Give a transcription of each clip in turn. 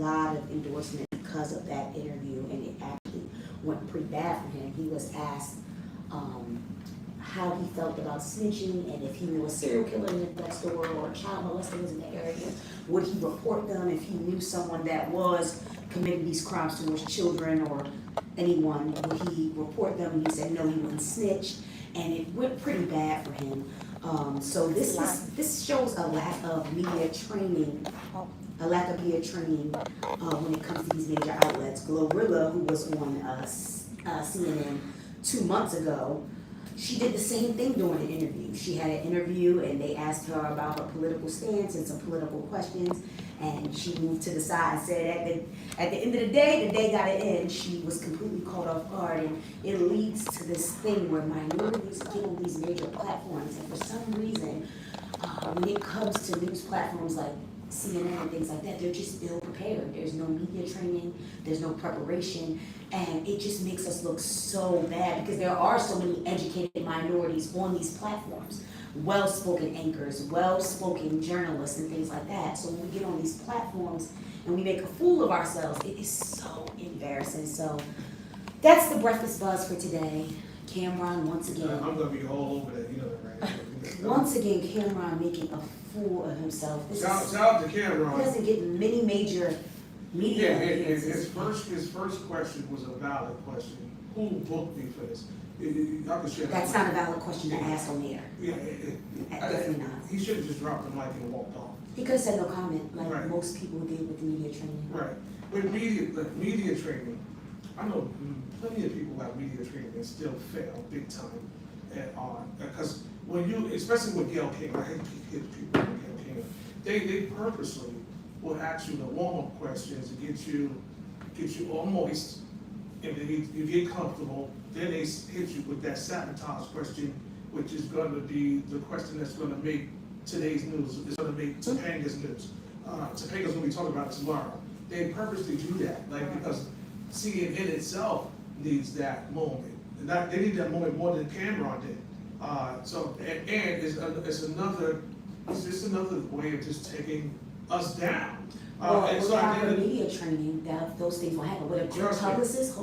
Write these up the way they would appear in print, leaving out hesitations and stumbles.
lot of endorsement because of that interview, and it actually went pretty bad for him. He was asked how he felt about snitching, and if he knew a serial killer next door or a child molester was in the area, would he report them if he knew someone that was committing these crimes towards children or anyone, would he report them? And he said no, he wouldn't snitch, and it went pretty bad for him. So this shows a lack of media training, when it comes to these major outlets. Glorilla, who was on CNN 2 months ago, she did the same thing during the interview. She had an interview and they asked her about her political stance and some political questions, and she moved to the side and said at the end of the day got it in. She was completely caught off guard, and it leads to this thing where minorities get on these major platforms, and for some reason, when it comes to news platforms like CNN and things like that, they're just ill prepared. There's no media training, there's no preparation, and it just makes us look so bad because there are so many educated minorities on these platforms, well-spoken anchors, well-spoken journalists and things like that. So when we get on these platforms and we make a fool of ourselves, it is so embarrassing. So that's the Breakfast Buzz for today. Cameron, once again. I'm gonna be all over that, you know that, right? Once again, Cameron making a fool of himself. Shout out to Cameron. He doesn't get many major media. Yeah, his first question was a valid question. Who booked me for this? Y'all can share that. That's not a valid question to ask on the air. Yeah, Definitely not. He should have just dropped the mic and walked off. He could have said no comment, like Right. most people did with the media training. Right. With media training, I know plenty of people who have media training and still fail big time because when you, especially with Gail King, I hate people with Gail King, they purposely will ask you the warm-up questions to get you all moist, and then you get comfortable. Then they hit you with that sabotage question, which is going to be the question that's going to make today's news. It's going to make Topanga's news. Topanga's going to be talking about it tomorrow. They purposely do that, because CNN itself needs that moment. And they need that moment more than Cameron did. It's just another way of just taking us down. Without the media training, those things won't happen. With a good publicist,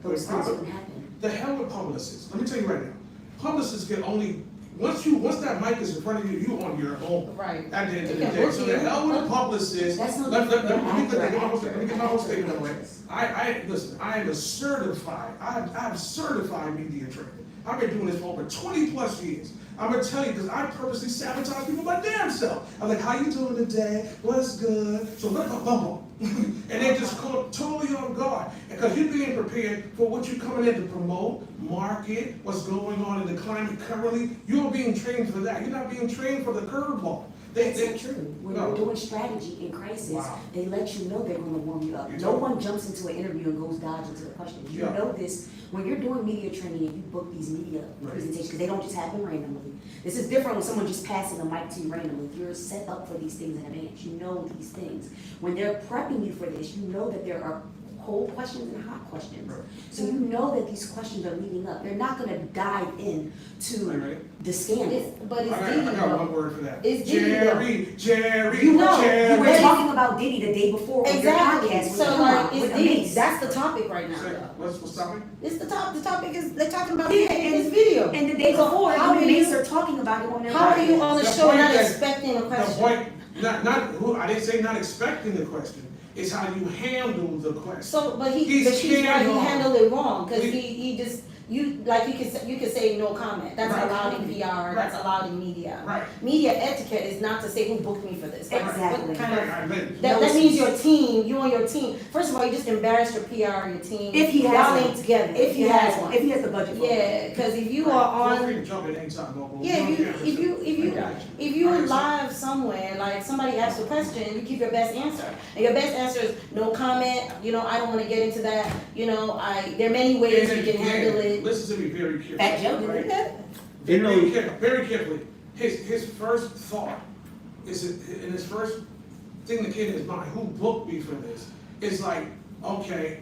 those things won't happen. The hell with publicists. Let me tell you right now. Publicists can only, once that mic is in front of you, you're on your own. Right. At the end of the day. So the hell with publicists. Let me get my whole statement away. Listen, I am I have certified media training. I've been doing this for over 20 plus years. I'm gonna tell you, because I purposely sabotage people my damn self. I'm like, how you doing today? What's good? So let me bumble. And they just caught totally on guard. Because you're being prepared for what you're coming in to promote, market, what's going on in the climate currently. You're being trained for that. You're not being trained for the curveball. That's not true. When you're doing strategy in crisis, they let you know they're going to warm you up. No one jumps into an interview and goes dodge into the questions. You know this when you're doing media training and you book these media presentations, because they don't just happen randomly. This is different when someone just passing the mic to you randomly. You're set up for these things in advance. You know these things. When they're prepping you for this, you know that there are cold questions and hot questions. Right. So you know that these questions are leading up. They're not going to dive in to the scandal. But it's Diddy. I got one word for that. It's Jerry. You were talking about Diddy the day before on your podcast. So like, it's Diddy. That's the topic right now. What's the topic? It's the topic is they're talking about Diddy in this video. And the day before, how are you talking about it on their podcast? How are you on the show not expecting a question? The point, I didn't say not expecting the question. It's how you handle the question. So, but he's right. He handled it wrong because he just you can say no comment. That's allowed in PR. That's allowed in media. Right. Media etiquette is not to say who booked me for this. Exactly. That means your team. You and your team. First of all, you just embarrassed your PR, your team. If he has one. Together. If he has one. If he has the budget. Yeah, because if you are on. Feel free to jump in anytime. Yeah, if you are live somewhere, like somebody asks a question, you keep your best answer. And your best answer is no comment, I don't want to get into that, there are many ways you can handle it. Listen to me very carefully. That joke, right? Very carefully. His first thought and his first thing that came to his mind, who booked me for this? It's like, okay,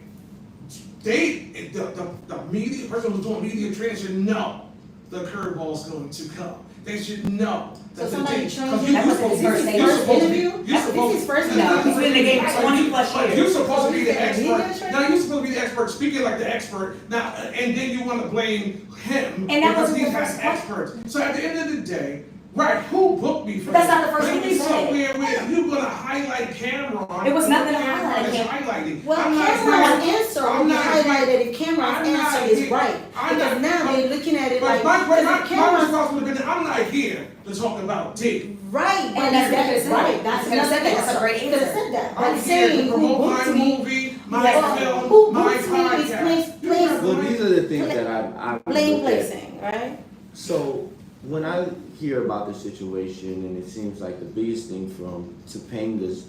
the media, person who's doing media training should know the curveball's going to come. They should know That's somebody the thing. trained 'Cause him. That wasn't his first interview? You're This is supposed his first No, interview. he's been in the game 20 plus But years. you're supposed to be the Media expert. trainer? Now, you're supposed to be the expert, speaking like the expert. Now, and then you want to blame him And that because wasn't he the has first question. experts. So at the end of the day, right, who booked me for But that's this? not the first Bring thing me you said. somewhere where you're gonna highlight Cameron. It was nothing or to highlight Cameron is him. highlighting. Well, I'm not Cameron's here- answer I'm will be not highlighted here- if Cameron's I'm not answer is here- right. I'm Because not- now they're looking at it But like, my because if Cameron's responsibility, I'm not here to talk about Diddy. right, but And that's that could have right. said, That's could have said that, that's a great Could have answer. said that. I'm But here to saying who promote my booked me, movie, my Yeah. film, Who my booked me is podcast. place- Well, these are the things that I blame look at. placing, right? So when I hear about the situation, and it seems like the biggest thing from Topanga's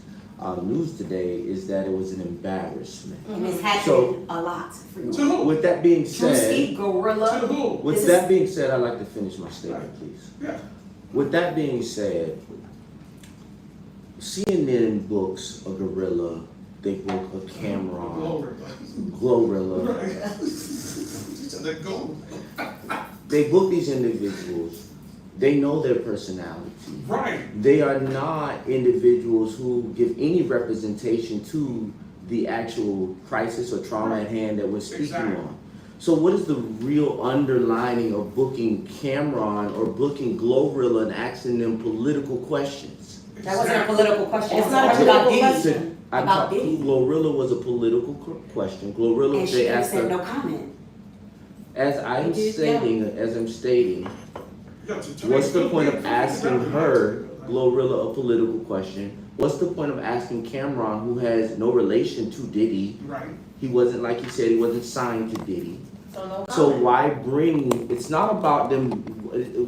news today is that it was an embarrassment. And it's happened So- a lot for To you. who? With that being Drewski, said, To Gorilla. who? with This that is- being said, I'd like to finish my statement, please. Yeah. With that being said, CNN books a gorilla, they book a Cameron, Glory. Glorilla. Right. To the goal. They book these individuals. They know their personality. Right. They are not individuals who give any representation to the actual crisis or trauma at hand that we're speaking Exactly. on. So what is the real underlining of booking Cameron or booking Glorilla and asking them political questions? That wasn't a political question. It's It was not a question about political Diddy. question. I'm About talking, Diddy. Glorilla was a political question. Glorilla, And she they didn't asked said her, no comment. as I'm Did, stating, Yo, to what's the me, point of to me, asking to me, her, Glorilla, a political question? What's the point of asking Cameron, who has no relation to Diddy? Right. He wasn't, like he said, he wasn't signed to Diddy. So no So comment. why bring, it's not about them,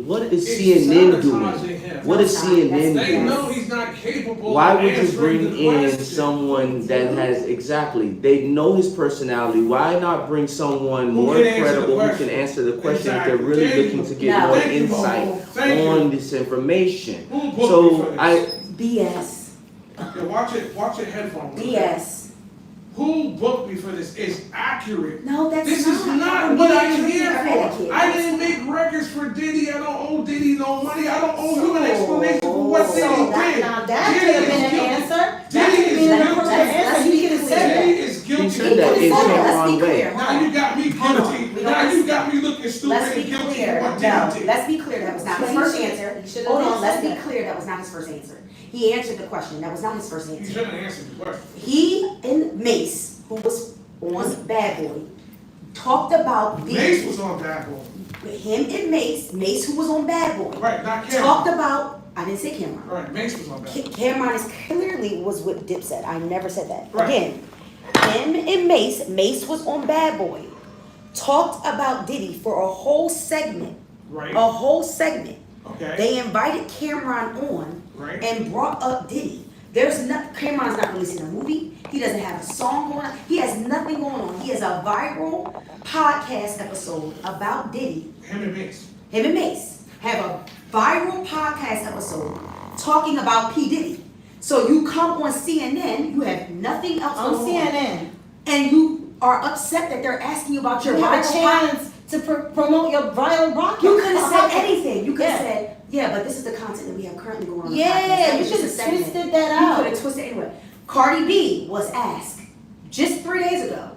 what is It's CNN sabotaging doing? him. What is CNN They doing? know he's not capable Why of would you answering bring the in question. someone that has, exactly, they know his personality, why not bring someone Who more can answer the credible who question. can answer the question if they're Exactly. really Thank looking you. to get No. more Thank you, insight Mo. Thank you. on this information? Who booked me So for this? BS. Yeah, watch your headphones. BS. Who booked me for this is accurate. No, that's This not. is not Media what I'm training here or for. etiquette. I didn't make records for Diddy. I don't owe Diddy no money. I don't owe you an explanation for what So Diddy that, did. now that Diddy could have is been an guilty. answer. That Diddy could have is been an guilty. appropriate answer. He could have said Diddy that. is guilty. He said that in Let's some be wrong clear. way. Now you got me Hold on. guilty. We Now don't- you got me looking stupid Let's and be guilty clear. for what No, Diddy did. let's be clear. That was not his But first he answer. should have Hold on. said Let's be that. clear. That was not his first answer. He answered the question. That was not his first You answer. shouldn't answer the question. He and Mace, who was on Bad Boy, talked about Mace was on Bad Boy. him and Mace, who was on Bad Boy, Right, not Cameron. talked about. I didn't say Cameron. Right, Mace was on Bad Boy. Cameron is clearly was with Dipset. I never said that. Right. Again, him and Mace was on Bad Boy, talked about Diddy for a whole segment. Right. A whole segment. Okay. They invited Cameron on Right. and brought up Diddy. Cameron's not releasing a movie. He doesn't have a song going on. He has nothing going on. He has a viral podcast episode about Diddy. Him and Mace. Him and Mace have a viral podcast episode talking about P. Diddy. So you come on CNN, you have nothing else On going on, CNN. and you are upset that they're asking you about your You have a viral podcast. chance to promote your viral rocket. You could have said anything. You could have Yeah. said, yeah, but this is the content that we have currently going on. the podcast. Yeah, That you was should just a have segment. twisted that You out. could have twisted anyway. Cardi B was asked just 3 days ago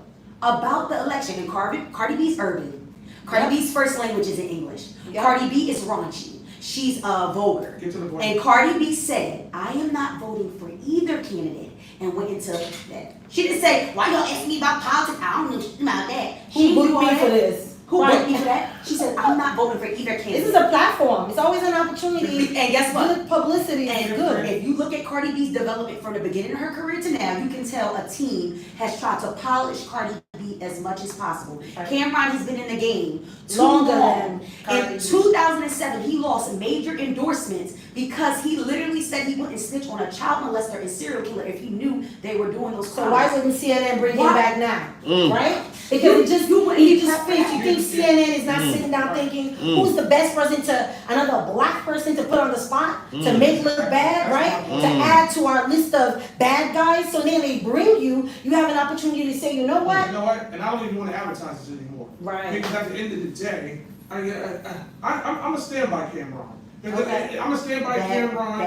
about the election, and Cardi B's urban. Cardi Yep. B's first language is in English. Yep. Cardi B is raunchy. She's vulgar. Get to the point. And Cardi B said, I am not voting for either candidate, and went into that. She didn't say, why y'all asking me about politics? I don't know shit about that. She Who didn't do booked all me that. for this? Who Right. booked me for that? She said, I'm not voting for either candidate. This is a platform. It's always an opportunity. And guess what? Good publicity is And good. if you look at Cardi B's development from the beginning of her career to now, you can tell a team has tried to polish Cardi B as much as possible. Right. Cameron has been in the game too Longer long. than Cardi In B. 2007, he lost major endorsements because he literally said he wouldn't snitch on a child molester and serial killer if he knew they were doing those So crimes. why wouldn't CNN bring him Why? back now? Mm. Right? Because it just You- you you just have think to- you think CNN is not sitting down thinking who's the best person to another black person to put on the spot to make look bad, right? To add to our list of bad guys. So then they bring you have an opportunity to say, you know what? You know what? And I don't even want to advertise this anymore. Right. Because at the end of the day, I'm gonna stand by Cameron. Okay. I'm gonna stand by Bad, Cameron.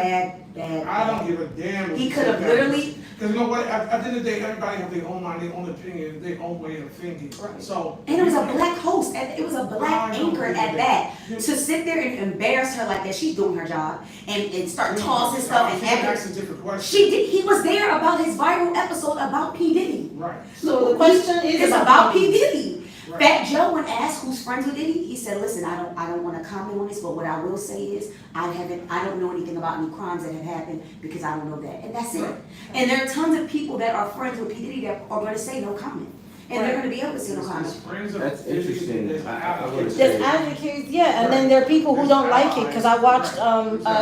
bad. I don't give a damn. He could have literally, Because you know what, at the end of the day, everybody have their own mind, their own opinion, their own way of thinking. Right. So. and it was a black host, and it was a black anchor at that. To sit there and embarrass her like that, she's doing her job, and start tossing stuff and asking different questions. She did, he was there about his viral episode about P. Diddy. Right. So the question is It's about P. Diddy. Right. Fat Joe, when asked who's friends with Diddy, he said, listen, I don't want to comment on this, but what I will say is, I don't know anything about any crimes that have happened because I don't know that. And that's it. Right. And there are tons of people that are friends with P. Diddy that are going to say no comment. And they're going to be able to say no comment. That's interesting. I would've There's said- advocates, yeah, and then there are people who don't like it, cause I watched,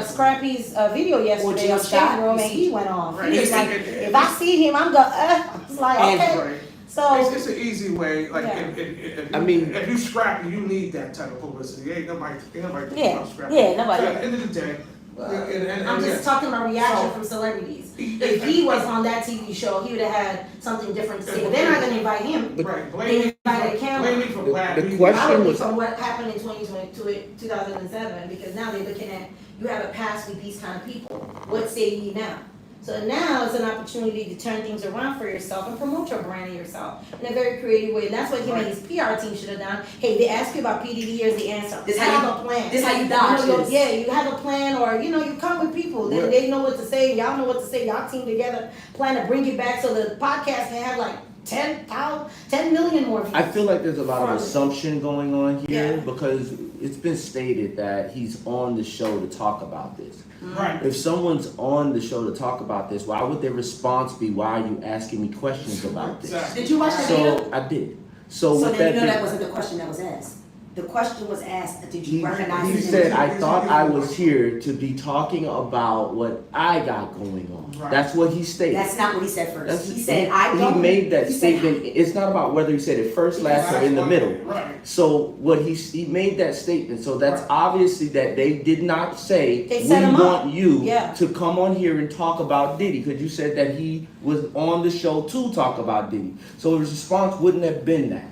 Scrappy's, video yesterday on Shade Room, and he went off. He was like, if I see him, I'm gonna, I was like, okay, Right. so. It's an easy way, like, Yeah. if you scrappy, you need that type of publicity. Ain't nobody thinking about scrappy. Yeah, nobody. So at the end of the day, I'm just talking about reaction from celebrities. If he was on that TV show, he would have had something different to say, but they're not gonna invite him. Right, They invited Cameron. blame me for black The people. question Probably was- from what happened in 2007, because now they're looking at, you have a past with these kind of people. What say ye now? So now it's an opportunity to turn things around for yourself and promote your brand and yourself in a very creative way. And that's what him and his PR team should have done. Hey, they ask you about PDD, here's the answer. This have how a plan. This how you dodge this. Yeah, you have a plan, or you come with people. Then Well- they know what to say. Y'all know what to say. Y'all team together, plan to bring it back so the podcast can have like 10 million more views. I feel like there's a lot of Probably. assumption going on here Yeah. because it's been stated that he's on the show to talk about this. Right. If someone's on the show to talk about this, why would their response be, why are you asking me questions about this? Exactly. Did you watch the video? So I did. So So with then you know that, that wasn't the question that was asked. The question was asked, did you recognize he him? said, I thought I was here to be talking about what I got going on. Right. That's what he stated. That's not what he said first. That's- He said, I he don't. made that he said, statement. It's not about whether he said it first, last, or in the middle. Right. So what he made that statement. So that's Right. obviously that they did not say They we set him up. want you Yeah. to come on here and talk about Diddy, because you said that he was on the show to talk about Diddy. So his response wouldn't have been that.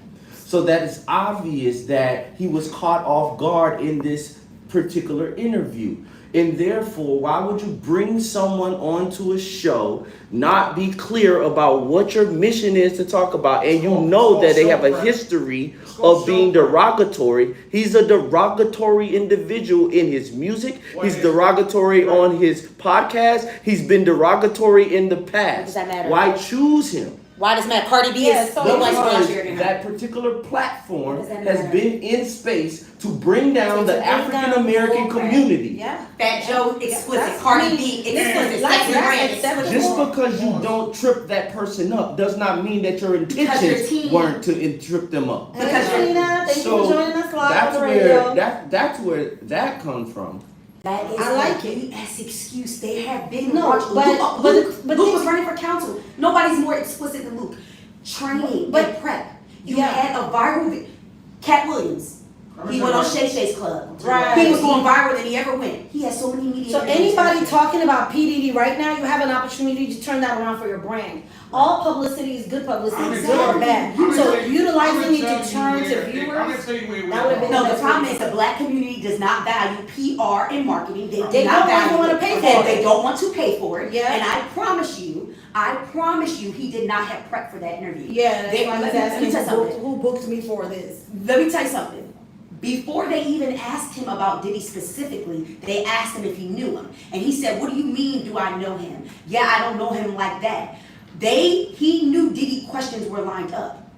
So that is obvious that he was caught off guard in this particular interview. And therefore, why would you bring someone onto a show, not be clear about what your mission is to talk about, and you know that they have a history of being derogatory? He's a derogatory individual in his music. He's derogatory on his podcast. He's been derogatory in the past. does that matter? Why choose him? Why does Matt Cardi B Yeah, is so nobody's Because sponsored in her? that particular platform What does that has matter? been in space to bring down To the bring down African American the whole community. Yeah. Fat Joe explicit, That's- Cardi I mean, B listen, explicit, like, Sexy that's Brand acceptable. explicit. Just because you don't trip that person up does not mean that your Because your intentions team- weren't to trip them up. Because Hey, Trina, thank you So, for joining us live That's on the where radio. that's where that comes from. That is I like a it. BS excuse. They have been No, watching. but- Luke but was this- running for council. Nobody's more explicit than Luke. Training, But- and prep. You Yeah. had a viral. Cat Williams. He went on Shay Shay's club. Right. He was going viral than he ever went. He had so many media. So interviews. anybody talking about PDD right now, you have an opportunity to turn that around for your brand. All publicity is good publicity, good or bad. So utilizing it to turn to viewers, that would've been No, the That's problem what- is the black community does not value PR and marketing. They do They not don't value want to it. pay And for They it. don't want to pay for it. Yeah. And I promise you, he did not have prep for that interview. Yeah, that's They- why let he's me- let me asking tell you something. who booked me for this. Let me tell you something. Before they even asked him about Diddy specifically, they asked him if he knew him. And he said, what do you mean, do I know him? Yeah, I don't know him like that. He knew Diddy questions were lined up.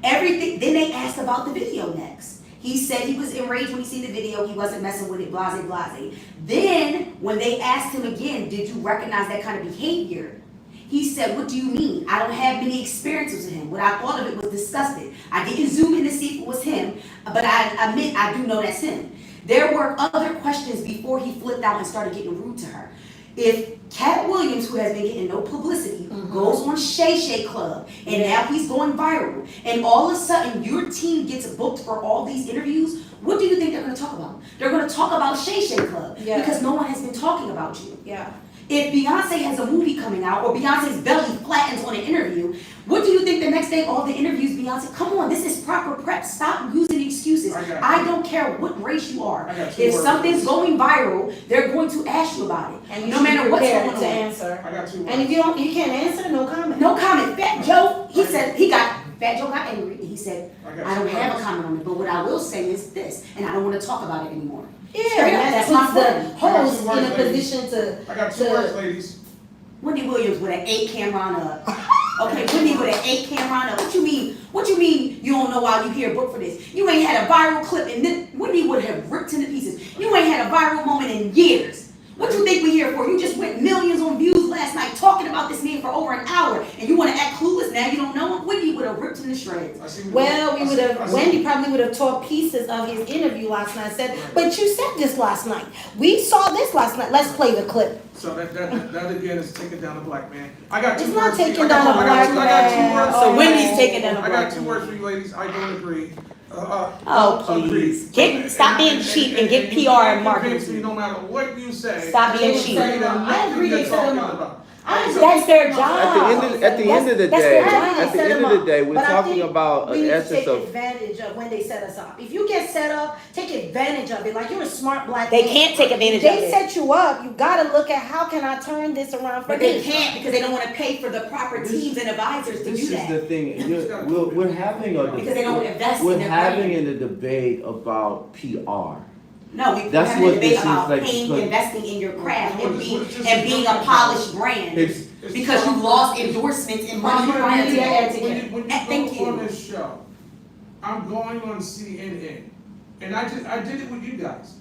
Everything, then they asked about the video next. He said he was enraged when he seen the video, he wasn't messing with it, blase, blase. Then, when they asked him again, did you recognize that kind of behavior? He said, what do you mean? I don't have many experiences with him. What I thought of it was disgusting. I didn't zoom in to see if it was him, but I admit I do know that's him. There were other questions before he flipped out and started getting rude to her. If Cat Williams, who has been getting no publicity, goes on Shay Shay Club, and now he's going viral, and all of a sudden your team gets booked for all these interviews, what do you think they're going to talk about? They're going to talk about Shay Shay Club, Yeah. because no one has been talking about you. Yeah. If Beyonce has a movie coming out, or Beyonce's belly flattens on an interview, what do you think the next day all the interviews Beyonce, come on, this is proper prep. Stop using excuses excuses. I got you. I don't care what race you are. I got two If words. something's going viral, they're going to ask you about it. And you No should matter be what's prepared going to on. answer. I got 2 words. And if you can't answer, no comment. No comment. Fat Joe, he said, Fat Joe got angry, and he said, got I don't two have a words. comment on it, but what I will say is this, and I don't wanna talk about it anymore. Yeah, Straight up, that that's puts my the point. host I got two in a words, ladies. position to. I got 2 words, ladies. Wendy Williams with an 8 camera on her. Okay, Wendy with an 8 camera on her. What you mean? What you mean you don't know why you hear a book for this? You ain't had a viral clip and then Wendy would have ripped into pieces. You ain't had a viral moment in years. What you think we here for? You just went millions on views last night talking about this man for over an hour and you wanna act clueless now you don't know him? Wendy would have ripped him to shreds. I see what Well, you- we I would see- I have, see- Wendy probably would have taught pieces of his interview last night, said, but you said this last night. We saw this last night. Let's play the clip. So that again is taking down a black man. I got 2 It's words. not for you. taking I got down two- a I got black two- I got 2 man. words. So for Wendy's you. taking down a I black got 2 man. words for you, ladies. I don't agree. Oh, please. Stop being cheap and get PR and marketing. Convince me no matter what you say. Stop being you cheap. say that I nothing agree you're they set him talking up. about. That's their job. At the end of the That's day, their job. at the Set end them of the up. day, we're But I talking think about we an need to essence take of. advantage of when they set us up. If you get set up, take advantage of it. Like you're a smart black They man. can't take advantage of They it. set you up. You gotta look at how can I turn this around for But they this. can't because they don't wanna pay for the proper teams and advisors to This do is the that. thing. We're having a Because they don't invest in we're their having brand. a debate about PR. No, we're That's having a what debate this is about like, paying, because- investing in your craft What and is- being, what is this and being a about? polished brand. It's Because you've lost endorsements and money Proper prior to media that. etiquette. When you Thank go on you. this show, I'm going on CNN, and I did it with you guys.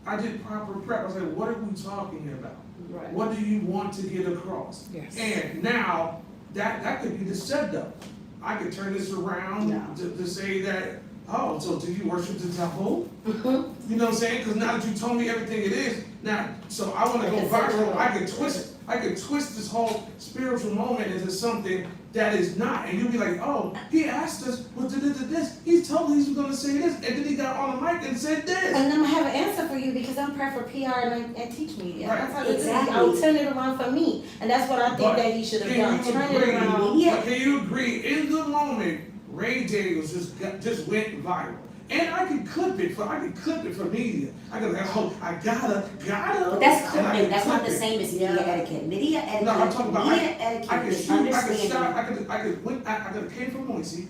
I did proper prep. I said, what are we talking about? Right. What do you want to get across? Yes. And now that could be the setup. I could turn this around No. to say that, oh, so do you worship the devil? Mhm. You know what I'm saying? Because now that you told me everything it is, now, so I want to go viral. I could twist this whole spiritual moment into something that is not. And you'll be like, oh, he asked us, well, this. He told me he was going to say this. And then he got on the mic and said this. And I'm gonna have an answer for you because I'm prep for PR and teach media. Right. That's how this is. Exactly. I'll turn it around for me. And that's what I think But that he should have can done. you Turn agree- it around. Yeah. But can you agree, in the moment, Ray Daniels just went viral. And I can clip it for media. I can, oh, I gotta. But that's and I clipping, can that's not clip the it. same as media etiquette. Media No, I'm etiquette, talking about, media I etiquette could is shoot, I could understanding. stop, I could have came from Moise,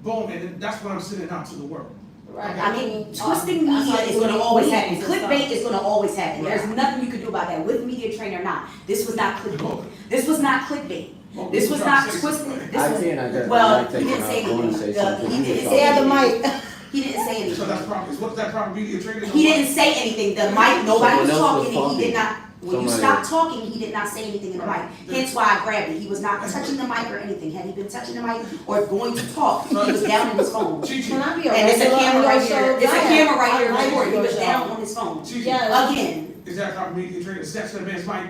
boom, and then that's what I'm sending out to the world. Right. I mean, twisting media is gonna always happen, clickbait is gonna always happen, Right. there's nothing you can do about that, with media train or not, this was not clickbait, this was not clickbait. Well, This you was trying not to say twisting, something. this I was, can't. I got. well, I he didn't say I want to say anything. something. He You didn't were say Stay talking. at the mic. he didn't say anything. So that's proper, what's that proper media training? He didn't say anything, the mic, nobody was Someone else was talking, and he talking. did not, when you Somebody stopped talking, he did not say anything in the mic. Right. Hence why I grabbed it, he was not touching the mic or anything, had he been touching the mic or going to talk, he was down on his phone. Chichi, Can I be a And it's a regular camera on right your here, show? it's a Go camera ahead. right here I like recording, he your was show. down on his phone. Chichi, Yeah. Again, is that proper media training? Is that man's mic?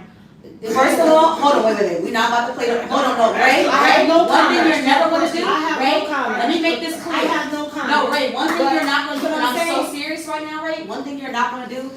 first of all, hold on, wait, we're not about to play, hold on, no, Ray, I have Ray, no one thing comment. you're never gonna do, I have Ray, no comment. let me make this clear. I have no comment. No, Ray, one thing But- you're not gonna do, but and I'm I'm so saying- serious right now, Ray, one thing you're not gonna do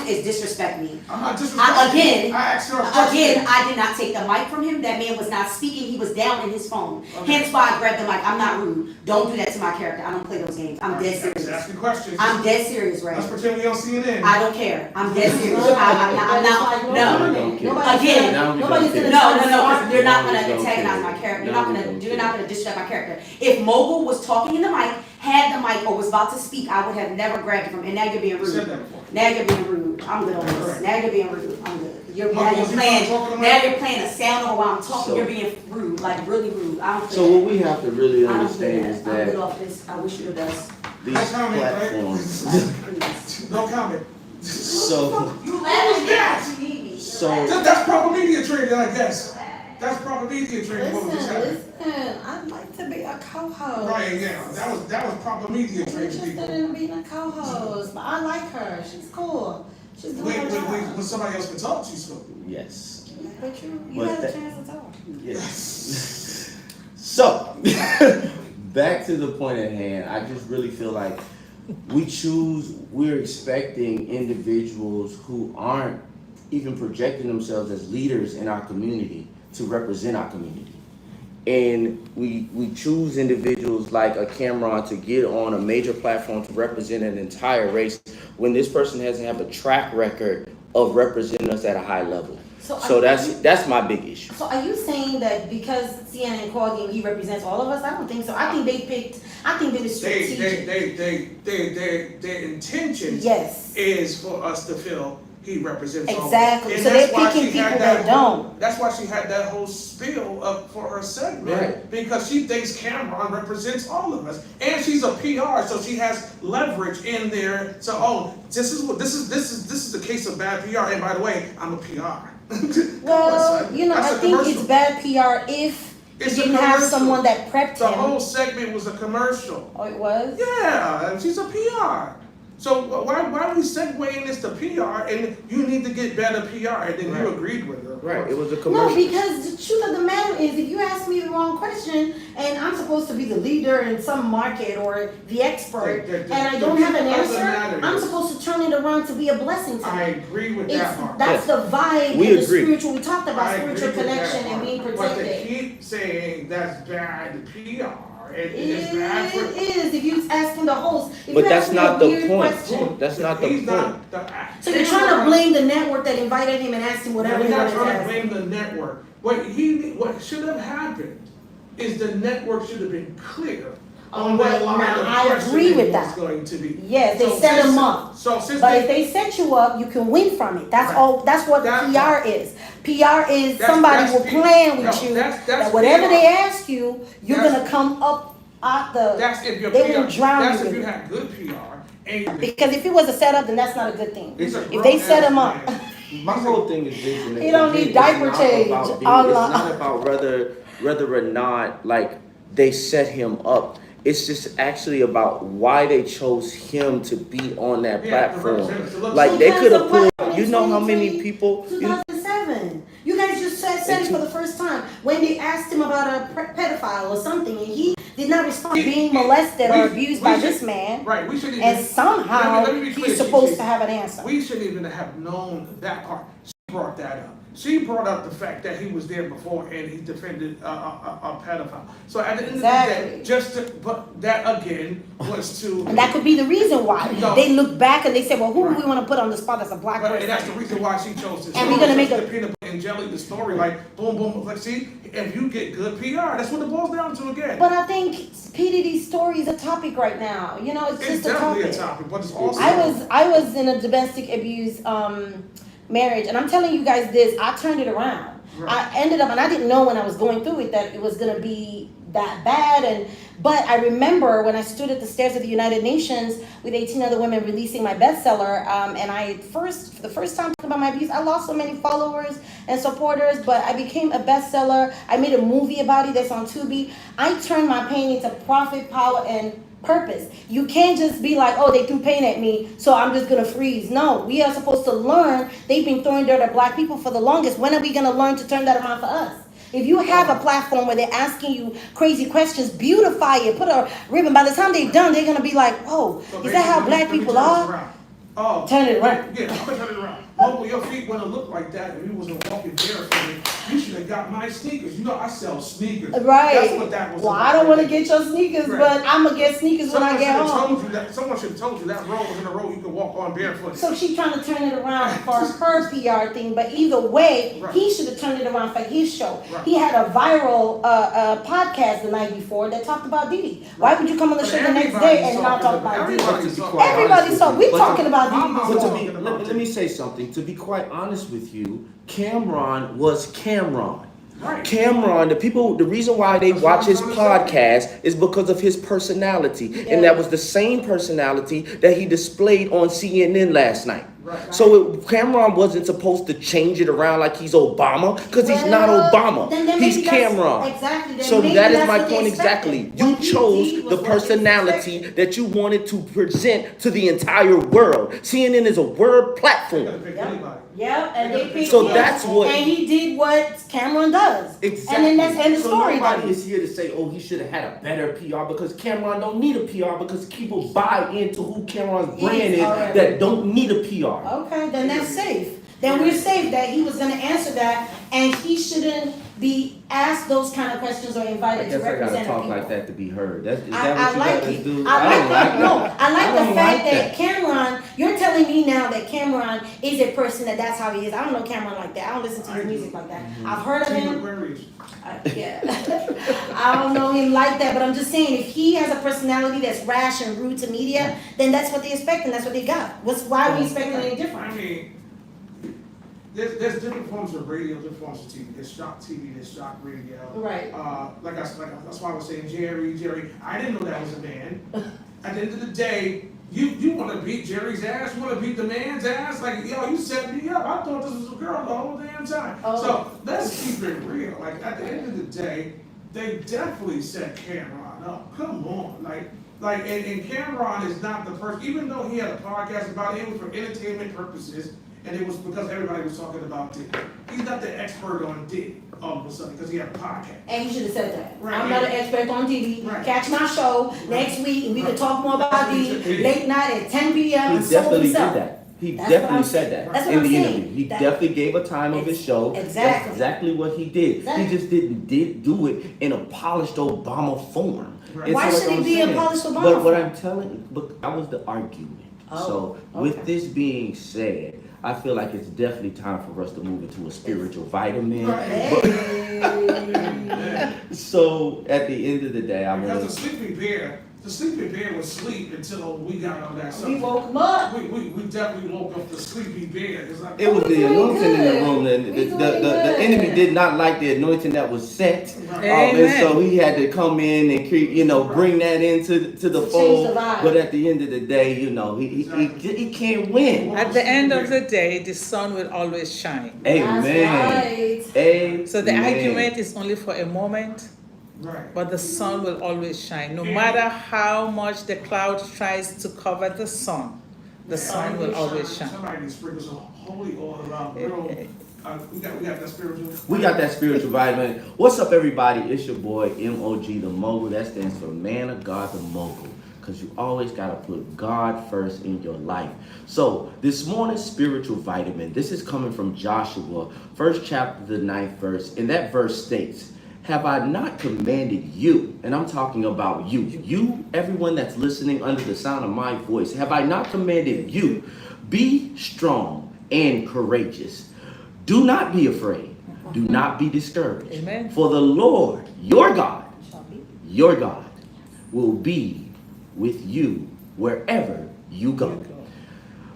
is disrespect me. I'm not disrespecting. Again, I asked her a question. Again, I did not take the mic from him. That man was not speaking. He was down in his phone. Okay. Hence why I grabbed the mic. I'm not rude. Don't do that to my character. I don't play those games. I'm dead Just serious. asking questions. I'm dead serious, Ray. Let's pretend we on CNN. I don't care. I'm dead serious. I'm not. No, No. don't care. Nobody's Again, gonna- Now we nobody's don't gonna care. No, because you're not Now we gonna don't antagonize care. my character. Now we don't You're care. not gonna disrespect my character. If Mogul was talking in the mic, had the mic, or was about to speak, I would have never grabbed it from him. And now you're being You said rude. that before. Now you're being rude. I'm good on this. Correct. Now you're being rude. I'm good. Now Mogul, you're you wanna playing. talk to the Now mic? you're playing a sound over while I'm talking. So- You're being rude, like really rude. I don't. So play what that. we have to really I don't understand play is that. I'm good that off this. I wish you the best. these No comment, right? platforms. Please. No comment. So You laughing at you need me. so That's proper media training, I guess. That's proper media training. What was just happening? Listen, I'd like to be a co-host. Right, yeah, that was proper media I'm training, interested people. in being a co-host, but I like her. She's cool. She's doing her job. When somebody else can talk, she's cool. yes. But you But had a that- chance to talk. Yes. So, back to the point at hand, I just really feel like we're expecting individuals who aren't even projecting themselves as leaders in our community to represent our community. and we choose individuals like a Cameron to get on a major platform to represent an entire race when this person hasn't have a track record of representing us at a high level. So that's my big issue. So are you saying that because CNN called him, he represents all of us? I don't think so. I think they were strategic. Their intention Yes. is for us to feel he represents all of us. Exactly. And So they're that's why picking she had people that don't. That's why she had that whole spiel up for her segment, Right. because she thinks Cameron represents all of us, and she's a PR, so she has leverage in there. So this is a case of bad PR. And by the way, I'm a PR. Well, you know, That's I a think commercial. it's bad PR if It's you a didn't have commercial. someone that prepped The him. whole segment was a commercial. Oh, it was? Yeah, and she's a PR. So why are we segueing this to PR, and you need to get better PR, and then you agreed with her. Right, it was a commercial. No, because the truth of the matter is, if you ask me the wrong question, and I'm supposed to be the leader in some market or the expert, and I don't have an doesn't answer, matter. I'm supposed to turn it around to be a blessing to I them. agree with that part. That's the vibe We and the agree. spiritual. We talked about I agree spiritual with that connection and part. being But to protected. keep saying that's bad PR, It it's bad for. is. If you asking the host, if But you that's ask me a not the weird point. question, That's not the He's point. not the. so you're trying to blame the network that invited him and asked him whatever We're he not wanted to trying to ask. blame the network. What should have happened is the network should have been clear on what Right, line now, of I agree questioning with was that. going to be. Yes, they So set since- him up. So since But if they set you up, you can win from it. That's Right. all. That's what That PR part. is. PR is That's- somebody that's will P- plan no, with you that's that whatever PR. they ask you, you're That's- gonna come up out the. That's if your They PR, will drown that's you if with you it. had good PR. And Because if it was a setup, then that's not a good thing. He's a If they set grown-ass him up, man. My whole thing is this, and He don't again, need it's diaper not change about being- It's online. not about whether or not like they set him up. It's just actually about why they chose him to be on that Yeah, platform. to look- Like they Because could have of pulled. what? You know how many people? 2007. You guys just said it for the first time when they asked him about a pedophile or something, and he did not respond being molested or abused by this man. Right, we shouldn't And even. somehow let me be clear, he's supposed Chichi. to have an answer. We shouldn't even have known that part. She brought that up. She brought up the fact that he was there before and he defended a pedophile. So at the end of the Exactly. day, but that again was to. And that could be the reason why. No. They look back and they say, well, who do we Right. want to put on the spot as a black And that's the person? reason why she chose to. And we're gonna make the a- peanut butter and jelly, the story, like boom, boom. Like, see, if you get good PR, that's what it boils down to again. But I think P. Diddy's story is a topic right now. You know, it's It's just a definitely topic. a topic, but it's also. I was in a domestic abuse marriage, and I'm telling you guys this, I turned it around. Right. I ended up, and I didn't know when I was going through it that it was gonna be that bad, but I remember when I stood at the stairs of the United Nations with 18 other women releasing my bestseller, and for the first time talking about my abuse, I lost so many followers and supporters, but I became a bestseller. I made a movie about it that's on Tubi. I turned my pain into profit, power, and purpose. You can't just be like, oh, they threw pain at me, so I'm just gonna freeze. No, we are supposed to learn. They've been throwing dirt at black people for the longest. When are we gonna learn to turn that around for us? If you have a platform where they're asking you crazy questions, beautify it, put a ribbon. By the time they're done, they're gonna be like, whoa, So is that how basically, black let me people turn this are? around. Oh, Turn it around. Yeah, I'm gonna turn it around. Uncle, your feet wouldn't look like that if you wasn't walking barefooted. You should have got my sneakers. You know I sell sneakers. Right. That's what that was Well, about. I don't want to get your sneakers, Right. but I'm gonna get sneakers when I get home. Someone should have told you that road was in a road you could walk on barefoot. So she's trying to turn it around for her PR thing, but either way, Right. he should have turned it around for his show. Right. He had a viral podcast the night before that talked about Diddy. Why would you come on the But show the next everybody's day and not talk talking about Diddy? everybody's To be talking quite Everybody honest saw. with We're you, but talking to- about I'm Diddy not But before. to be, let me say something. To be quite honest with you, Cameron was Cameron. Right. Cameron, the reason why they That's what watch I'm his trying to say. podcast is because of his personality. Yeah. And that was the same personality that he displayed on CNN last night. Right. So Cameron wasn't supposed to change it around like he's Obama, because he's not Well, Obama. then He's maybe that's- Cameron. Exactly. Then So maybe that is that's my what they point expected. exactly. You What he chose did was the what they personality expected. that you wanted to present to the entire world. CNN is a world You platform. gotta pick anybody. Yep, and they picked So him. that's what- And he did what Cameron does. Exactly. And then that's end the So story. nobody then. is here to say, oh, he should have had a better PR, because Cameron don't need a PR, because people buy into who Cameron's He brand is is already. that don't need a PR. Okay, then that's safe. then we're safe that he was gonna answer that, and he shouldn't be asked those kind of questions or I invited to guess I gotta represent talk people. like that to be heard. Is I that what you like gotta it. do? I like don't that. No, that. I like don't the fact like that Cameron, you're telling me now that Cameron is a person that's how he is. I don't know Cameron like that. I don't listen to his music like that. I've heard of Team him. Aquarius. Yeah. I don't know him like that, but I'm just saying if he has a personality that's rash and rude to media, then that's what they expect and that's what they got. Why are we expecting any different? I mean, there's different forms of radio, different forms of TV. There's shock TV, there's shock radio. Right. That's why I was saying Jerry. I didn't know that was a man. At the end of the day, you want to beat Jerry's ass? You want to beat the man's ass? Like, yo, you set me up. I thought this was a girl the whole damn time. Oh. So let's keep it real. Like, at the end of the day, they definitely set Cameron up. Come on, and Cameron is not the person. Even though he had a podcast about it, it was for entertainment purposes, and it was because everybody was talking about Diddy. He's not the expert on Diddy all of a sudden because he had a podcast. And you should have said that. Right. I'm not an expert on TV. Right. Catch my show next week and we can talk more about Diddy late night at 10 p.m. He and so definitely did himself. that. He That's definitely what I'm said saying. that That's what in I'm the saying. interview. He That- definitely gave a time of his show. Exactly. That's exactly what he did. Exactly. He just didn't do it in a polished Obama form. Right. And Why so, should like it I'm be a saying, polished Obama But what form? I'm telling, but that was the argument. Oh, So okay. with this being said, I feel like it's definitely time for us to move into a spiritual vitamin. Hey. So at the end of the day, I'm Because gonna. the sleeping bear would sleep until we got on that We subject. woke him up. We definitely woke up the sleepy bear. It's like, It was We the doing anointing in the good. room. We The doing the good. enemy did not like the anointing that was set. Right. And so he had to come in and bring that into the To change fold. the vibe. But at the end of the day, he can't win. At the end of the day, the sun will always shine. Amen. That's right. Amen. So the argument is only for a moment, Right. but the sun will always shine. No matter how much the cloud tries to cover the sun Somebody will always shine. Somebody can sprinkle some holy oil around the room. We got that spiritual. We got that spiritual vitamin. What's up, everybody? It's your boy MOG the Mogul. That stands for Man of God the Mogul. Because you always got to put God first in your life. So this morning's spiritual vitamin, this is coming from Joshua, 1st chapter, the 9th verse. And that verse states, have I not commanded you? And I'm talking about you, everyone that's listening under the sound of my voice. Have I not commanded you? Be strong and courageous. Do not be afraid. Do not be discouraged. Amen. For the Lord, your God, will be with you wherever you go.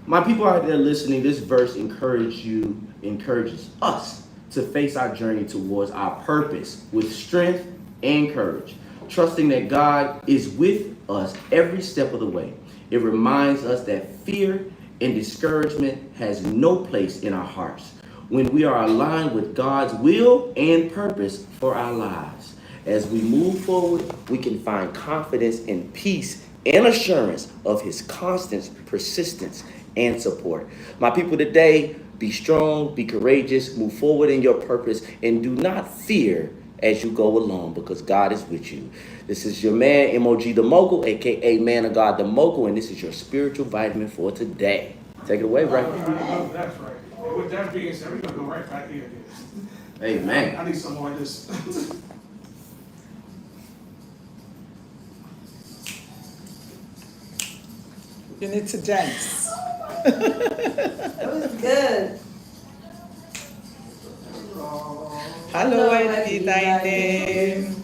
My people out there listening, this verse encourages us to face our journey towards our purpose with strength and courage, trusting that God is with us every step of the way. It reminds us that fear and discouragement has no place in our hearts when we are aligned with God's will and purpose for our lives. As we move forward, we can find confidence and peace and assurance of his constant persistence and support. My people today, be strong, be courageous, move forward in your purpose, and do not fear as you go along because God is with you. This is your man, MOG the Mogul, aka Man of God the Mogul, and this is your spiritual vitamin for today. Take it away, right? That's right. And with that being said, we're gonna go right back here. Amen. I need some more of this. You need to dance. That was good. Hallowed be thy name.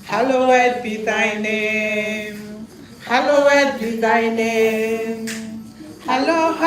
Hallowed be thy name. Hallowed be thy name. Hallowed